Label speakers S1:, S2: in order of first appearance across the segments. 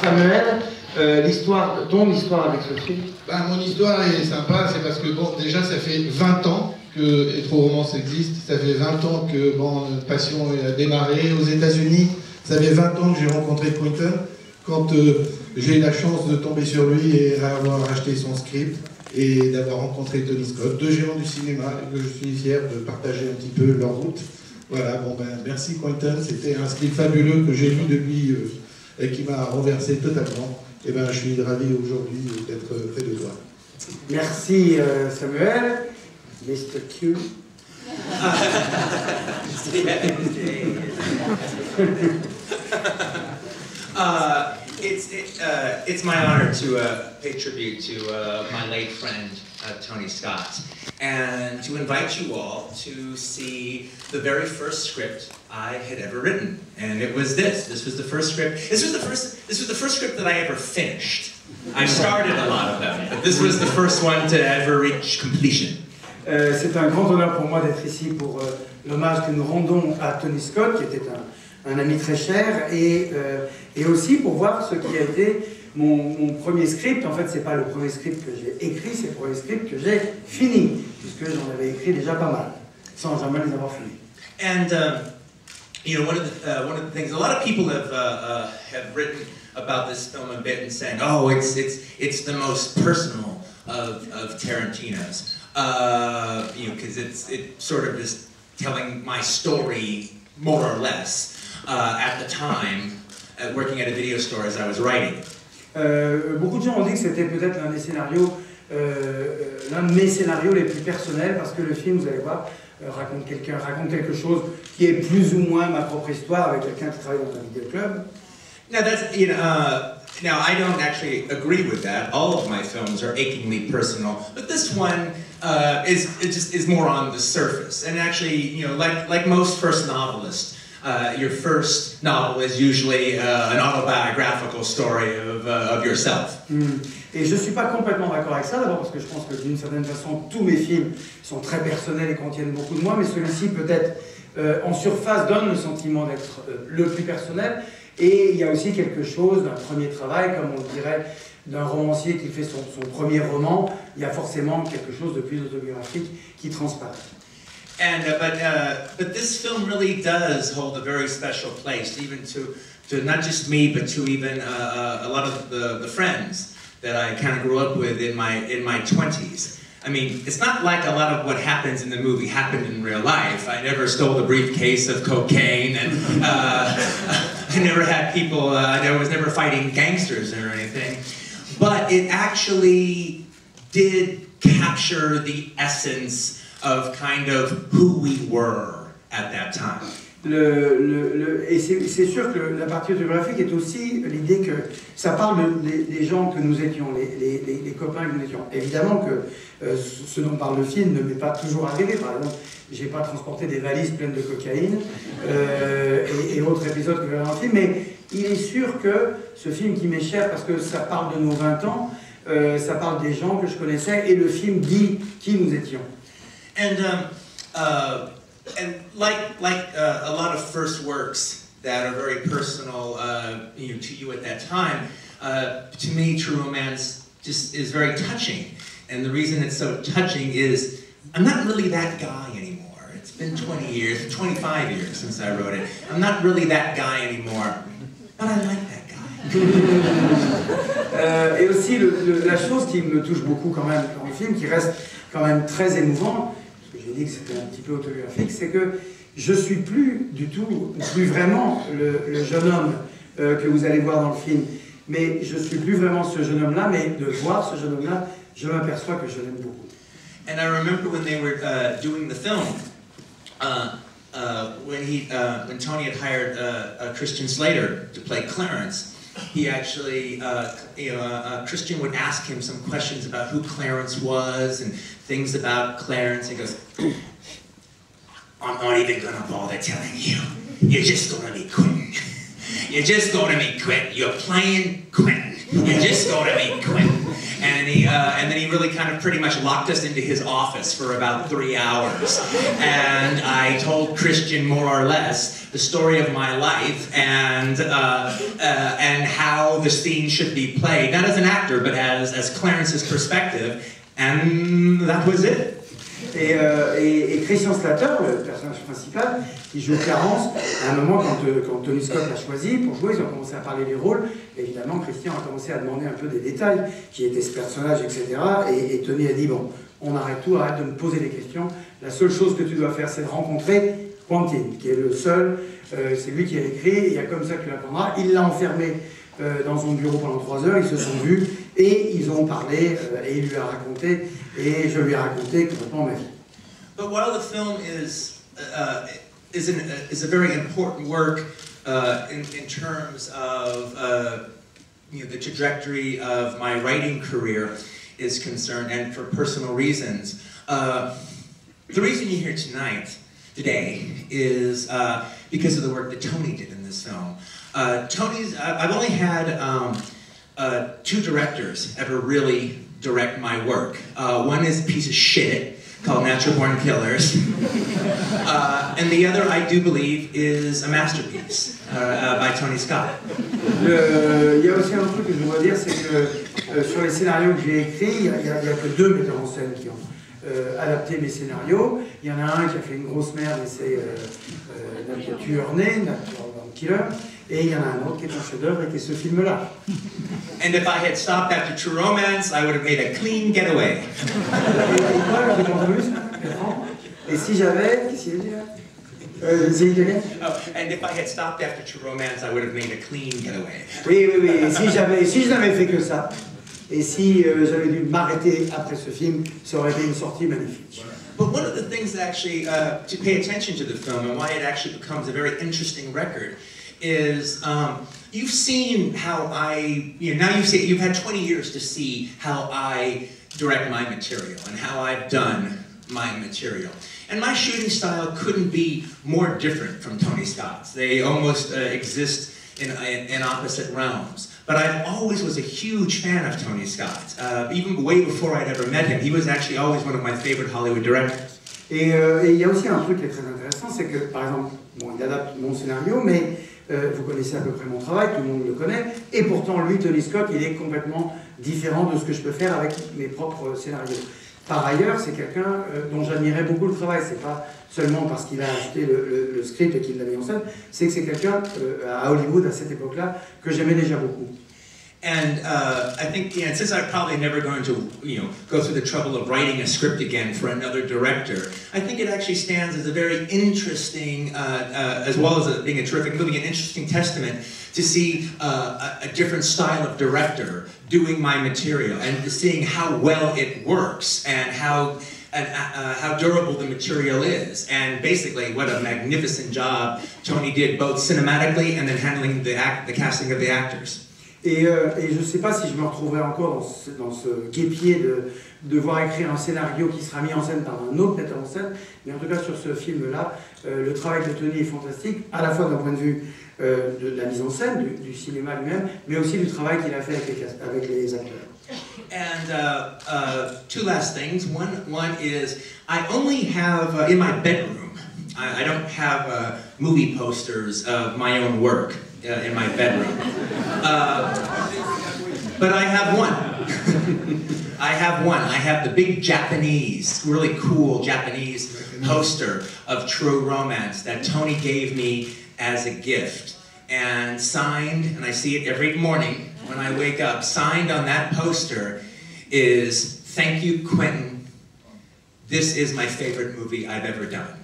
S1: Samuel, ton histoire avec ce film?
S2: Ben, mon histoire est sympa, c'est parce que bon, déjà ça fait 20 ans que Trop Romance existe, ça fait 20 ans que bon, Passion a démarré aux États-Unis, ça fait 20 ans que j'ai rencontré Quentin, quand j'ai eu la chance de tomber sur lui et avoir acheté son script et d'avoir rencontré Tony Scott, deux géants du cinéma, et que je suis fier de partager un petit peu leur route. Voilà, bon ben merci Quentin, c'était un script fabuleux que j'ai lu de lui et qui m'a renversé totalement. Et ben je suis ravi aujourd'hui d'être près de toi.
S1: Merci Samuel. Mr. Q.
S3: It's my honor to pay tribute to my late friend Tony Scott, and to invite you all to see the very first script I had ever written, and it was this. This was the first script. This was the first script that I ever finished. I started a lot of them, but this was the first one to ever reach completion.
S1: C'est un grand honneur pour moi d'être ici pour l'hommage que nous rendons à Tony Scott, qui était un ami très cher, et aussi pour voir ce qui a été mon premier script. En fait, c'est pas le premier script que j'ai écrit, c'est le premier script que j'ai fini, puisque j'en avais écrit déjà pas mal, sans jamais les avoir finis.
S3: And you know, one of the things a lot of people have written about this film a bit and saying, oh, it's the most personal of Tarantino's. You know, because it sort of is telling my story more or less at the time, working at a video store as I was writing.
S1: Beaucoup de gens ont dit que c'était peut-être l'un de mes scénarios les plus personnels, parce que le film, vous allez voir, raconte quelque chose qui est plus ou moins ma propre histoire avec quelqu'un qui travaille dans un vidéoclub.
S3: Now that's, you know, now I don't actually agree with that. All of my films are achingly personal, but this one is more on the surface. And actually, you know, like most first novelists, your first novel is usually an autobiographical story of yourself.
S1: Et je ne suis pas complètement d'accord avec ça, d'abord parce que je pense que d'une certaine façon, tous mes films sont très personnels et contiennent beaucoup de moi, mais celui-ci peut-être en surface donne le sentiment d'être le plus personnel. Et il y a aussi quelque chose d'un premier travail, comme on le dirait, d'un romancier qui fait son premier roman. Il y a forcément quelque chose de plus autobiographique qui transparaît.
S3: And but this film really does hold a very special place, even to not just me, but to even a lot of the friends that I kind of grew up with in my 20s. I mean, it's not like a lot of what happens in the movie happened in real life. I never stole a briefcase of cocaine, and I never had people, I was never fighting gangsters or anything. But it actually did capture the essence of kind of who we were at that time.
S1: Et c'est sûr que la partie autobiographique est aussi l'idée que ça parle des gens que nous étions, les copains que nous étions. Évidemment que ce dont parle le film ne m'est pas toujours arrivé. Par exemple, j'ai pas transporté des valises pleines de cocaïne et autres épisodes que j'ai dans le film, mais il est sûr que ce film qui m'est cher parce que ça parle de nos 20 ans, ça parle des gens que je connaissais et le film dit qui nous étions.
S3: And like a lot of first works that are very personal, you know, to you at that time, to me, True Romance just is very touching. And the reason it's so touching is I'm not really that guy anymore. It's been 20 years, 25 years since I wrote it. I'm not really that guy anymore, but I like that guy.
S1: Et aussi la chose qui me touche beaucoup quand même dans le film, qui reste quand même très émouvant, j'ai dit que c'était un petit peu autobiographique, c'est que je ne suis plus du tout, plus vraiment le jeune homme que vous allez voir dans le film. Mais je ne suis plus vraiment ce jeune homme-là, mais de voir ce jeune homme-là, je m'aperçois que je l'aime beaucoup.
S3: And I remember when they were doing the film, when Tony had hired Christian Slater to play Clarence, he actually, Christian would ask him some questions about who Clarence was and things about Clarence. He goes, I'm not even going to bother telling you. You're just going to be Quentin. You're just going to be Quentin. You're playing Quentin. You're just going to be Quentin. And then he really kind of pretty much locked us into his office for about 3 hours. And I told Christian more or less the story of my life and how the scene should be played, not as an actor, but as Clarence's perspective, and that was it.
S1: Et Christian Slater, le personnage principal, qui joue Clarence, à un moment, quand Tony Scott l'a choisi pour jouer, ils ont commencé à parler des rôles. Évidemment, Christian a commencé à demander un peu des détails, qui était ce personnage, etc. Et Tony a dit, bon, on arrête tout, arrête de me poser des questions. La seule chose que tu dois faire, c'est de rencontrer Quentin, qui est le seul, c'est lui qui a écrit, et il y a comme ça que tu l'apprendras. Il l'a enfermé dans son bureau pendant 3 heures, ils se sont vus, et ils ont parlé, et il lui a raconté, et je lui ai raconté complètement ma vie.
S3: But while the film is a very important work in terms of the trajectory of my writing career is concerned, and for personal reasons, the reason you're here today is because of the work that Tony did in this film. I've only had 2 directors ever really direct my work. One is a piece of shit called Natural Born Killers, and the other, I do believe, is a masterpiece by Tony Scott.
S1: Il y a aussi un truc que je voudrais dire, c'est que sur les scénarios que j'ai écrits, il n'y a que 2 metteurs en scène qui ont adapté mes scénarios. Il y en a un qui a fait une grosse merde, et c'est Natural Born Killer. Et il y en a un autre qui est un chef-d'œuvre et qui est ce film-là.
S3: And if I had stopped after True Romance, I would have made a clean getaway.
S1: Et si j'avais... Qu'est-ce qu'il a dit là?
S3: And if I had stopped after True Romance, I would have made a clean getaway.
S1: Oui. Et si je n'avais fait que ça, et si j'avais dû m'arrêter après ce film, ça aurait été une sortie magnifique.
S3: But one of the things that actually, to pay attention to the film and why it actually becomes a very interesting record is you've seen how now you've had 20 years to see how I direct my material and how I've done my material. And my shooting style couldn't be more different from Tony Scott's. They almost exist in opposite realms. But I always was a huge fan of Tony Scott. Even way before I'd ever met him, he was actually always one of my favorite Hollywood directors.
S1: Et il y a aussi un truc qui est très intéressant, c'est que, par exemple, bon, il adapte mon scénario, mais vous connaissez à peu près mon travail, tout le monde le connaît, et pourtant, lui, Tony Scott, il est complètement différent de ce que je peux faire avec mes propres scénarios. Par ailleurs, c'est quelqu'un dont j'admirais beaucoup le travail. C'est pas seulement parce qu'il a acheté le script et qu'il l'a mis en scène, c'est que c'est quelqu'un à Hollywood à cette époque-là que j'aimais déjà beaucoup.
S3: And I think, since I'm probably never going to, go through the trouble of writing a script again for another director, I think it actually stands as a very interesting, as well as being a terrific movie, an interesting testament to see a different style of director doing my material and seeing how well it works and how durable the material is, and basically what a magnificent job Tony did both cinematically and then handling the casting of the actors.
S1: Et je ne sais pas si je me retrouverai encore dans ce guêpier de devoir écrire un scénario qui sera mis en scène par un autre metteur en scène, mais en tout cas sur ce film-là, le travail de Tony est fantastique, à la fois d'un point de vue de la mise en scène, du cinéma lui-même, mais aussi du travail qu'il a fait avec les acteurs.
S3: And 2 last things. One is I only have in my bedroom. I don't have movie posters of my own work in my bedroom, but I have one. I have the big Japanese, really cool Japanese poster of True Romance that Tony gave me as a gift, and signed, and I see it every morning when I wake up, signed on that poster is, "Thank you, Quentin. This is my favorite movie I've ever done.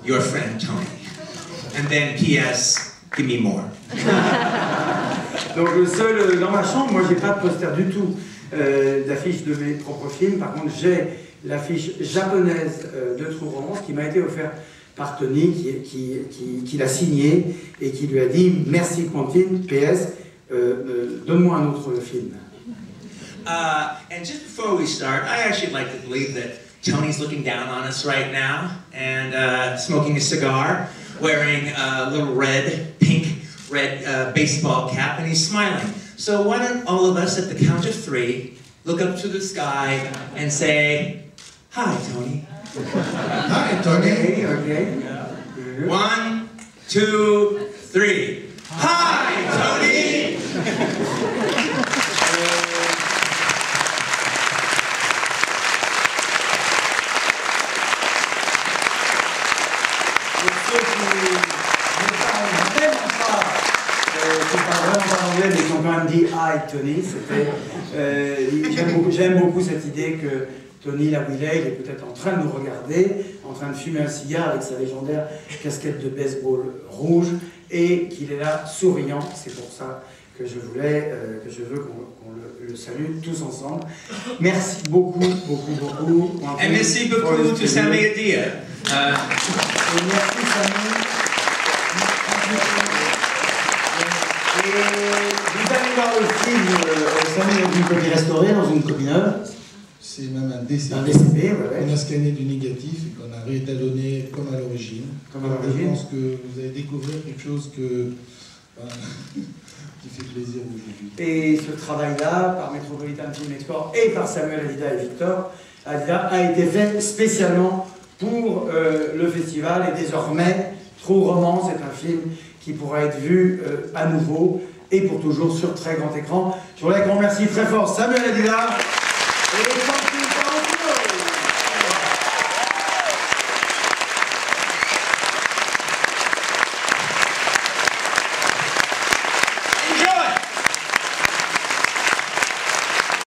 S3: Your friend, Tony." And then P.S., give me more.
S1: Donc le seul, dans ma chambre, moi j'ai pas de poster du tout d'affiche de mes propres films. Par contre, j'ai l'affiche japonaise de True Romance qui m'a été offerte par Tony, qui l'a signé et qui lui a dit « Merci Quentin, PS, donne-moi un autre film ».
S3: And just before we start, I actually like to believe that Tony's looking down on us right now and smoking a cigar, wearing a little pink red baseball cap, and he's smiling. So why don't all of us at the count of 3 look up to the sky and say, "Hi, Tony."
S2: Hi, Tony.
S1: Okay.
S3: 1, 2, 3. Hi, Tony.
S1: Mais ils ont quand même dit « Hi Tony ». J'aime beaucoup cette idée que Tony, là où il est peut-être en train de nous regarder, en train de fumer un cigare avec sa légendaire casquette de baseball rouge, et qu'il est là souriant. C'est pour ça que je veux qu'on le salue tous ensemble. Merci beaucoup.
S3: Et merci beaucoup to Samy Adia.
S1: Merci Samy. Et vous allez voir le film Samy dans une copie restaurée, dans une copie neuve.
S2: C'est même un décédé.
S1: Un décédé, ouais.
S2: On a scanné du négatif et qu'on a réétalonné comme à l'origine. Je pense que vous allez découvrir quelque chose qui fait plaisir aujourd'hui.
S1: Et ce travail-là, par Metropolitan Film Export et par Samuel Adida et Victor Adida, a été fait spécialement pour le festival, et désormais, True Romance est un film qui pourra être vu à nouveau et pour toujours sur très grand écran. Je voudrais qu'on remercie très fort Samuel Adida et